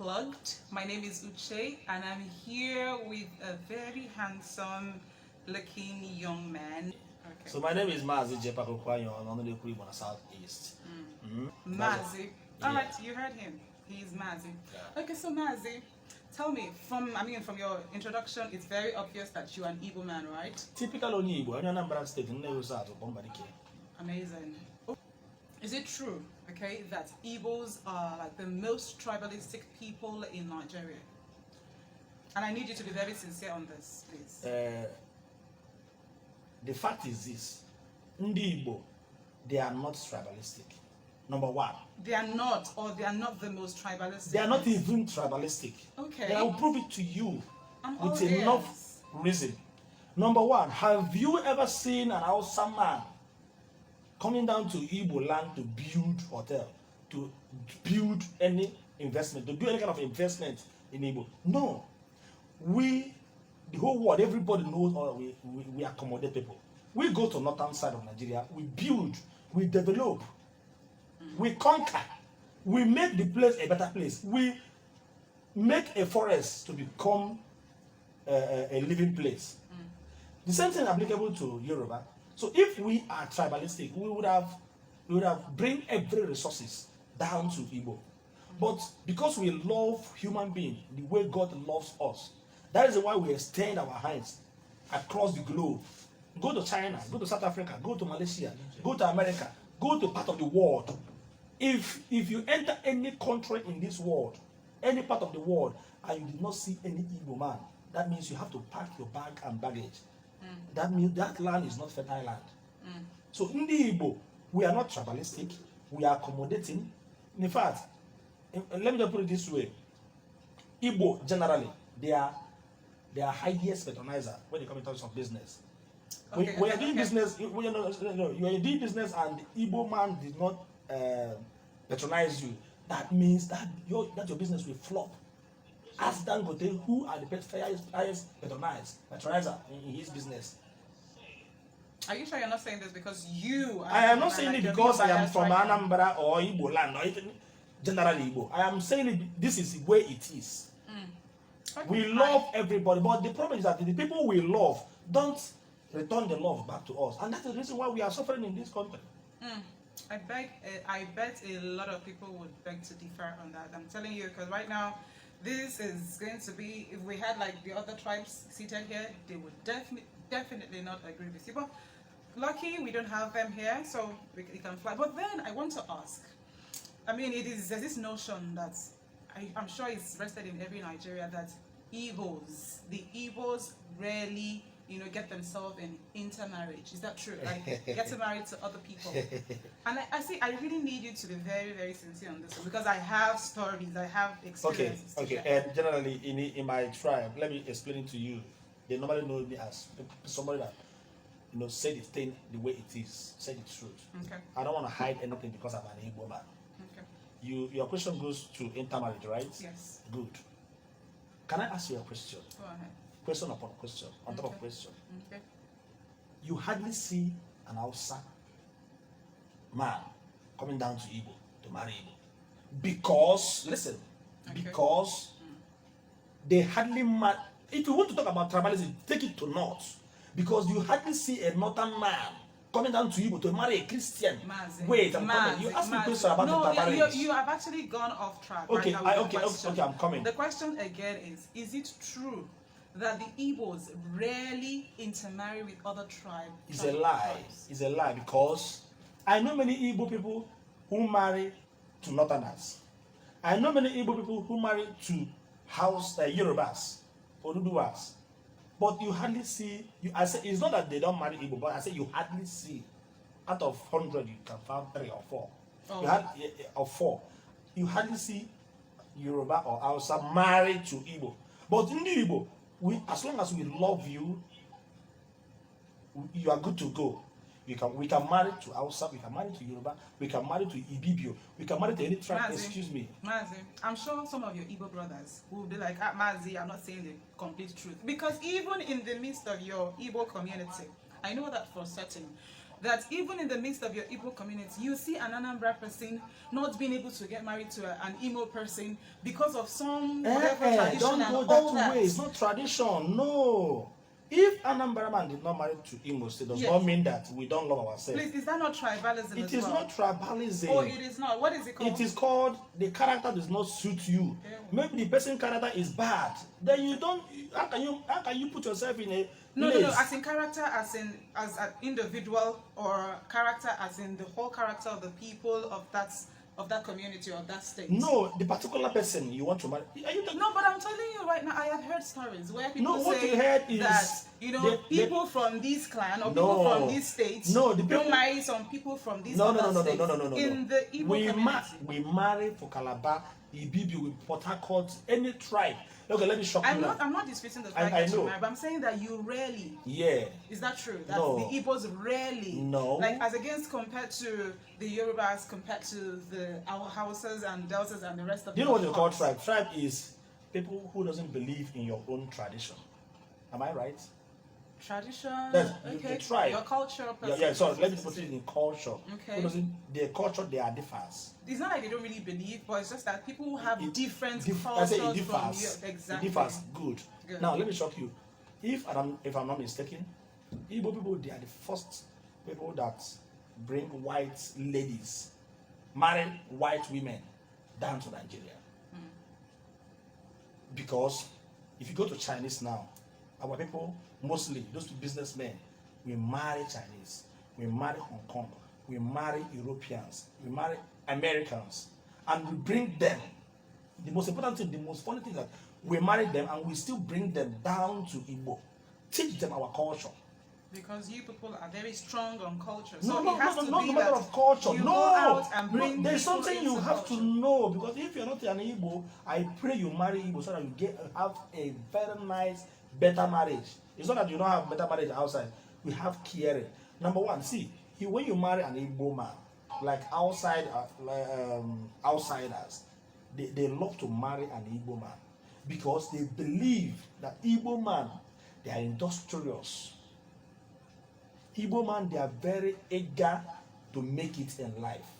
Unplugged. My name is Uche and I'm here with a very handsome looking young man. Okay. So my name is Mazi Jepakokwanyo. I'm on the Igbo Southeast. Mazi. Alright, you heard him. He's Mazi. Yeah. Okay, so Mazi, tell me, from your introduction, it's very obvious that you're an Igbo man, right? Typical only Igbo. I'm Anambra State. Amazing. Is it true, okay, that Igbos are like the most tribalistic people in Nigeria? And I need you to be very sincere on this, please. The fact is this: Ndi Igbo, they are not tribalistic. Number one. They are not, or they are not the most tribalistic. They are not even tribalistic. Okay. And I will prove it to you with ears. enough reason. Number one, have you ever seen an Hausa man coming down to Igbo land to build hotel, to build any investment, to do any kind of investment in Igbo? No. We, the whole world, everybody knows we accommodate people. We go to northern side of Nigeria, we build, we develop, we conquer, we make the place a better place. We make a forest to become a living place. The same thing applicable to Yoruba. So if we are tribalistic, we would have bring every resources down to Igbo. But because we love human beings the way God loves us, that is why we extend our hands across the globe. Go to China, go to South Africa, go to Malaysia, go to America, go to part of the world. If you enter any country in this world, any part of the world, and you did not see any Igbo man, that means you have to pack your bag and baggage. That means that land is not fertile land. So in the Igbo, we are not tribalistic, we are accommodating. In fact, let me just put it this way: Igbo generally, they are highest patronizer when it comes in terms of business. Okay, when you're doing business, you are doing business and the Igbo man did not patronize you, that means that your business will flop. Ask Dangote who are the highest patronizer in his business. Are you sure you're not saying this because you are... I am not saying it because I am from Anambra or Igbo land or even generally Igbo. I am saying it, this is the way it is. Okay, we love everybody, but the problem is that the people we love don't return the love back to us, and that's the reason why we are suffering in this country. I bet a lot of people would beg to differ on that. I'm telling you, because right now, this is going to be, if we had like the other tribes seated here, they would definitely not agree with you. But lucky we don't have them here, so we can fly. But then I want to ask, I mean, there's this notion that I'm sure it's rested in every Nigeria that the Igbos rarely, get themselves in intermarriage. Is that true? Like, get married to other people. And I really need you to be very, very sincere on this one, because I have stories, I have experiences. Okay. And generally, in my tribe, let me explain it to you. They normally know me as somebody that, said it thing the way it is, said the truth. Okay. I don't want to hide anything because I'm an Igbo man. Okay. Your question goes to intermarriage, right? Yes. Good. Can I ask you a question? Go ahead. Question upon question, on top of question. Okay. You hardly see an Hausa man coming down to Igbo to marry Igbo. Because, listen, because they hardly marry. If you want to talk about tribalism, take it to North. Because you hardly see a northern man coming down to Igbo to marry a Christian. Wait, I'm coming. You asked me a question about the tribalism. You have actually gone off track. Okay, right okay, I'm coming. The question again is it true that the Igbos rarely intermarry with other tribes? It's a lie. It's a lie, because I know many Igbo people who marry to Northerners. I know many Igbo people who marry to Yorubas, Oduduwas. But you hardly see. I say it's not that they don't marry Igbo, but I say you hardly see. Out of 100, you can find 3 or 4. Or 4. You hardly see Yoruba or Hausa married to Igbo. But in the Igbo, as long as we love you, you are good to go. We can marry to Hausa, we can marry to Yoruba, we can marry to Ibibio, we can marry to any tribe. Excuse me. Mazi, I'm sure some of your Igbo brothers will be like, Mazi, I'm not saying the complete truth. Because even in the midst of your Igbo community, I know that for certain, that even in the midst of your Igbo community, you see an Anambra person not being able to get married to an Imo person because of some whatever tradition don't and go all that that. way. It's not tradition. No. If Anambra man did not marry to Imo State, does not mean that we don't love ourselves. Please, is that not tribalism? It is not tribalism. Oh, it is not. What is it called? It is called the character does not suit you. Maybe the person's character is bad. Then you don't. How can you put yourself in a no, as in character, as an individual, or character as in the whole character of the people of that community or that state? No, the particular person you want to marry. No, but I'm telling you right now, I have heard stories where people what say you heard is that people from this clan or people from these states don't marry some people from these other states. No. In the Igbo community. We marry for Calabar, Ibibi, with Port Harcourt, any tribe. Okay, let me shock you. I'm not disputing the fact that you marry, but I'm saying that you rarely. Yeah. Is that true? That No. the Igbos rarely. No. Like as against compared to the Yorubas, compared to our hausas and deltas and the rest of. Do you know what you call tribe? Tribe is people who doesn't believe in your own tradition. Am I right? Tradition. That's okay. the tribe. Your culture. Yeah. So let me put it in culture. Okay. Their culture, they are differs. It's not like they don't really believe, but it's just that people who have different cultures I say it differs. from you. Exactly. It differs. Good. Now let me shock you. If I'm not mistaken, Igbo people, they are the first people that bring white ladies, marry white women down to Nigeria. Because if you go to Chinese now, our people, mostly those businessmen, we marry Chinese, we marry Hong Kong, we marry Europeans, we marry Americans, and we bring them. The most important thing, the most funny thing is that we marry them and we still bring them down to Igbo, teach them our culture. Because you people are very strong on culture. So it has to be no matter of culture. You go out and bring there's something you have culture. to know, because if you're not an Igbo, I pray you marry Igbo so that you have a very nice, better marriage. It's not that you don't have better marriage outside. We have caring. Number one, see, when you marry an Igbo man, like outsiders, they love to marry an Igbo man because they believe that Igbo man, they are industrious. Igbo man, they are very eager to make it in life.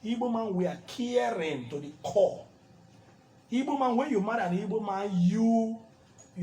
Igbo man, we are caring to the core. Igbo man, when you marry an Igbo man, you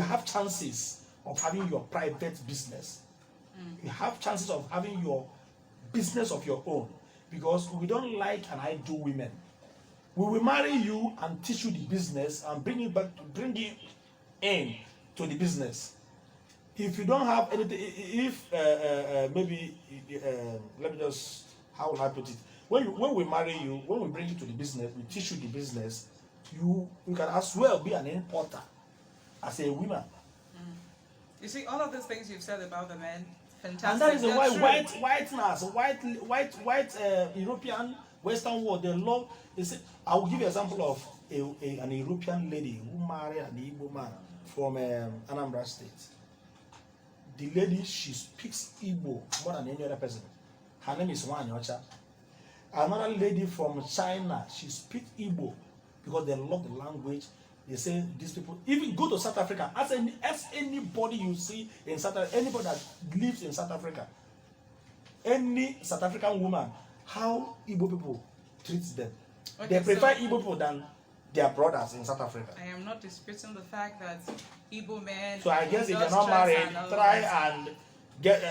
have chances of having your private business. You have chances of having your business of your own, because we don't like an idle women. We will marry you and teach you the business and bring you in to the business. If you don't have anything, if maybe let me just, how will I put it? When we marry you, when we bring you to the business, we teach you the business. You can as well be an importer as a woman. You see, all of those things you've said about the men, fantastic. And that is why white European Western world, they love. I will give you an example of an European lady who married an Igbo man from Anambra State. The lady, she speaks Igbo more than any other person. Her name is Wanyocha. Another lady from China, she speaks Igbo because they love the language. They say these people, even go to South Africa, ask anybody you see in South Africa, anybody that lives in South Africa, any South African woman, how Igbo people treat them. Okay, they prefer Igbo people than their brothers in South Africa. I am not disputing the fact that Igbo men. So I guess if you're not married, try and get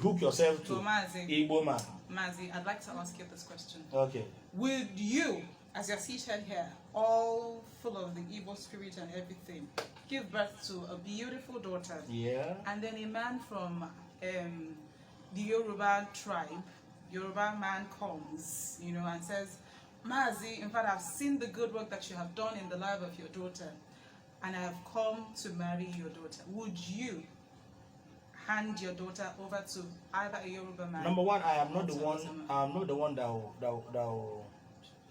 hook yourself to Igbo man. Mazi, I'd like to ask you this question. Okay. Would you, as you're seated here, all full of the Igbo spirit and everything, give birth to a beautiful daughter? Yeah. And then a man from the Yoruba tribe, Yoruba man comes, and says, Mazi, in fact, I've seen the good work that you have done in the life of your daughter, and I have come to marry your daughter. Would you hand your daughter over to either a Yoruba man? Number one, I am not the one. I'm not the one that will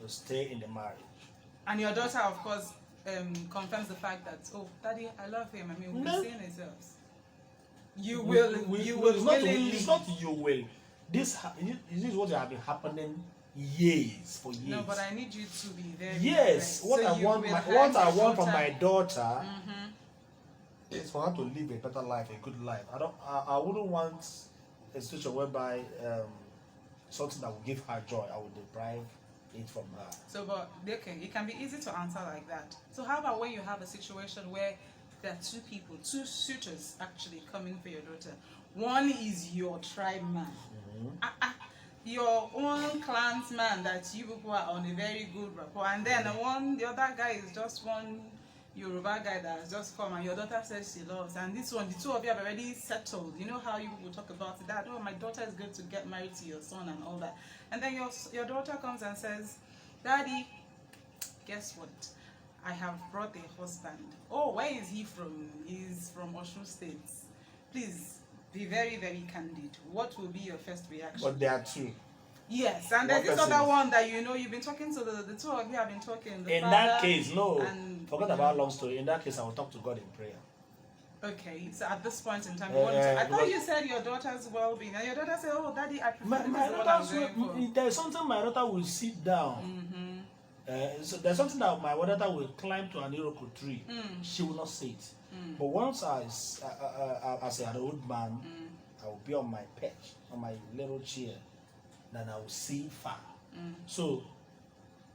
stay in the marriage. And your daughter, of course, confirms the fact that, oh, Daddy, I love him. I mean, we've been seeing ourselves. You will. It's not you will. This is what has been happening for years. No, but I need you to be there. Yes, what I want from my daughter is for her to live a better life, a good life. I wouldn't want a situation whereby something that will give her joy, I will deprive it from her. So, but okay, it can be easy to answer like that. So, how about when you have a situation where there are two people, two suitors actually coming for your daughter? One is your tribe man, your own clansman that you people are on a very good rapport, and then the other guy is just one Yoruba guy that has just come, and your daughter says she loves, and this one, the two of you have already settled. You know how you people talk about it, that, oh, my daughter is going to get married to your son and all that, and then your daughter comes and says, Daddy, guess what? I have brought a husband. Oh, where is he from? He's from Osun State. Please be very, very candid. What will be your first reaction? But there are two. Yes, and there's this other one that you've been talking to, the two of you have been talking. In that case, no. Forget about long story. In that case, I will talk to God in prayer. Okay, so at this point in time, I thought you said your daughter's well-being, and your daughter said, "Oh, Daddy, I prefer my daughter. There's something my daughter will sit down. So there's something that my daughter will climb to an iroko tree. She will not say it. But once as an old man, I will be on my perch, on my little chair, then I will see far. So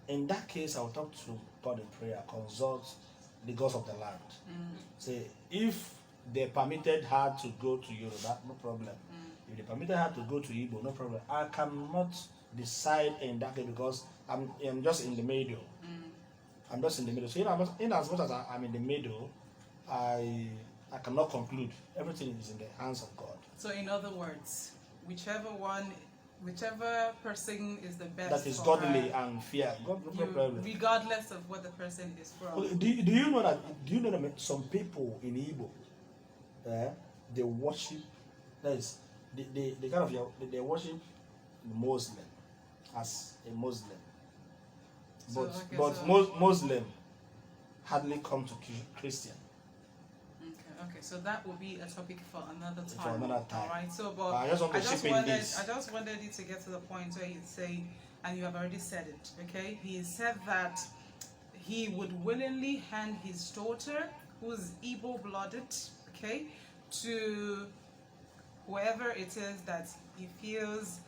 in that case, I will talk to God in prayer, consult the gods of the land. Say, if they permitted her to go to Yoruba, no problem. If they permitted her to go to Igbo, no problem. I cannot decide in that case because I'm just in the middle. I'm just in the middle. So in as much as I'm in the middle, I cannot conclude. Everything is in the hands of God. So in other words, whichever person is the best, that is for godly her, and fear God, no problem. Regardless of what the person is from. Okay, do you know that some people in Igbo, they worship, that is, they kind of they worship Muslim as a Muslim, but Muslim hardly come to Christian. Okay, so that will be a topic for another time. For another time. All right. So, but I just wanted you to get to the point where you say, and you have already said it. Okay, he said that he would willingly hand his daughter, who's Igbo-blooded, okay, to whoever it is that he feels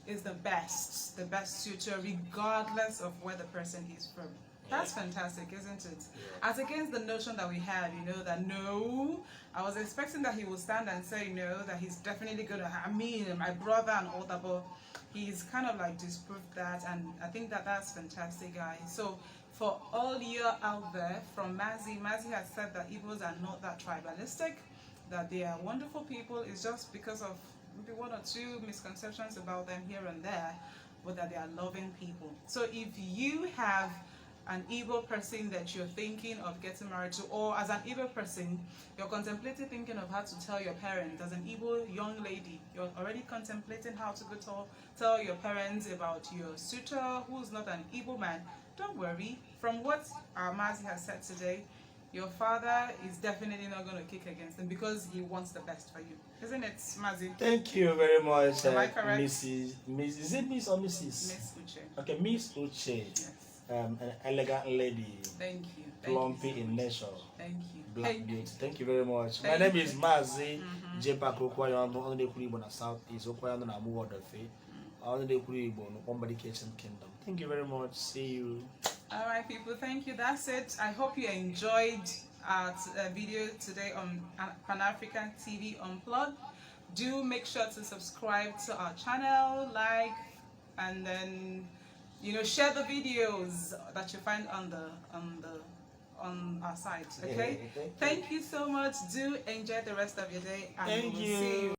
is the best suitor, regardless of where the person is from. That's fantastic, isn't it? Yeah. As against the notion that we have, that no, I was expecting that he would stand and say no, that he's definitely going to have me and my brother and all that, but he's kind of like disproved that, and I think that that's fantastic, guys. So for all you out there, from Mazi has said that Igbos are not that tribalistic, that they are wonderful people. It's just because of maybe one or two misconceptions about them here and there, but that they are loving people. So if you have an Igbo person that you're thinking of getting married to, or as an Igbo person, you're contemplating thinking of how to tell your parents, as an Igbo young lady, you're already contemplating how to go tell your parents about your suitor who's not an Igbo man, don't worry. From what our Mazi has said today, your father is definitely not going to kick against him because he wants the best for you. Isn't it, Mazi? Thank you very much, Am I correct? Mrs. Is it Miss or Mrs.? Miss Uche. Okay, Miss Uche. Yes. An elegant lady. Thank you. Plumpy in nature. Thank you. Black beauty. Thank you very much. My name is Mazi Jepak Okwayondo, on the Kuribo na South East, Okwayondo na Muwadofe, on the Kuribo, Ombadi Kitchen Kingdom. Thank you very much. See you. All right, people. Thank you. That's it. I hope you enjoyed our video today on Pan-African TV Unplugged. Do make sure to subscribe to our channel, like, and then share the videos that you find on our site. Okay. Yeah, thank you so much. Do enjoy the rest of your day, and Thank we will see you.